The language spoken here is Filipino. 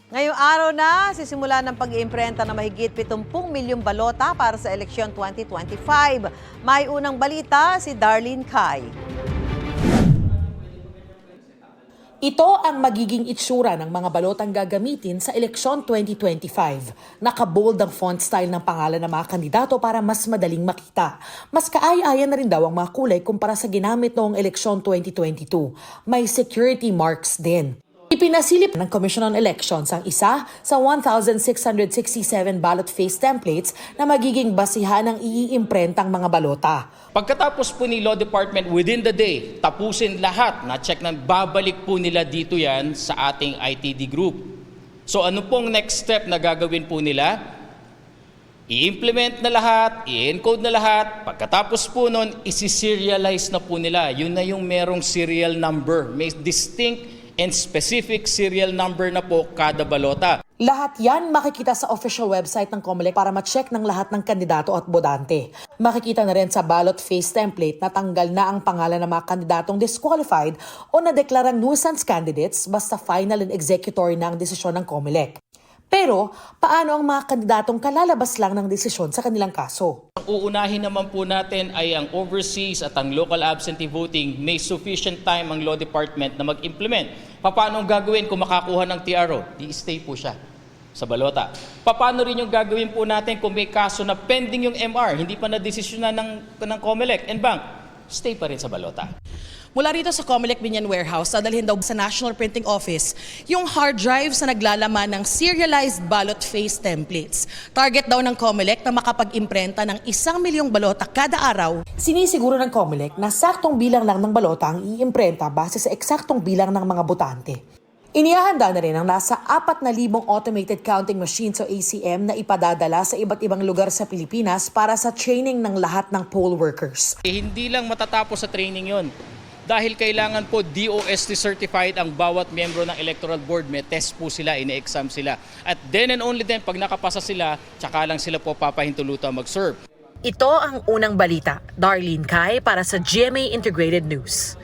Ngayong araw na, sisimula ng pag-iimprenta na mahigit 70 milyong balota para sa eleksyon 2025. May unang balita si Darlene Kai. Ito ang magiging itsura ng mga balotang gagamitin sa eleksyon 2025. Nakabold ang font style ng pangalan ng mga kandidato para mas madaling makita. Mas kaaya-aya na rin daw ang mga kulay kumpara sa ginamit noong eleksyon 2022. May security marks din. Ipinasilip ng Commission on Elections ang isa sa 1,667 ballot face templates na magiging basihan ng iimprentang mga balota. Pagkatapos po ni Law Department within the day, tapusin lahat, na-check na babalik po nila dito yan sa ating ITD group. So ano pong next step na gagawin po nila? I-implement na lahat, i-encode na lahat, pagkatapos po nun, isi-serialize na po nila. Yun na yung merong serial number. May distinct and specific serial number na po kada balota. Lahat yan makikita sa official website ng COMELEC para ma-check ng lahat ng kandidato at bodante. Makikita na rin sa ballot face template na tanggal na ang pangalan ng mga kandidatong disqualified o nadeklarang nuisance candidates basta final and executory na ang desisyon ng COMELEC. Pero, paano ang mga kandidatong kalalabas lang ng desisyon sa kanilang kaso? Ang uunahin naman po natin ay ang overseas at ang local absentee voting. May sufficient time ang Law Department na mag-implement. Paano ang gagawin kung makakuha ng TRO? Di-stay po siya sa balota. Paano rin yung gagawin po natin kung may kaso na pending yung MR, hindi pa na-desisyonan ng COMELEC and Bank? Stay pa rin sa balota. Mula rito sa COMELEC Binyan Warehouse, dadalhin daw sa National Printing Office yung hard drives na naglalaman ng serialized ballot face templates. Target daw ng COMELEC na makapag-imprenta ng 1 milyong balota kada araw. Sinisiguro ng COMELEC na saktong bilang lang ng balota ang iimprenta base sa eksaktong bilang ng mga botante. Inihahanda na rin ang nasa 4,000 automated counting machines o ACM na ipadadala sa iba't ibang lugar sa Pilipinas para sa training ng lahat ng poll workers. Hindi lang matatapos sa training yon. Dahil kailangan po DOST certified ang bawat miyembro ng Electoral Board. May test po sila, ine-exam sila. At then and only then, pag nakapasa sila, tsaka lang sila po papahintulutan mag-serve. Ito ang unang balita. Darlene Kai para sa GMA Integrated News.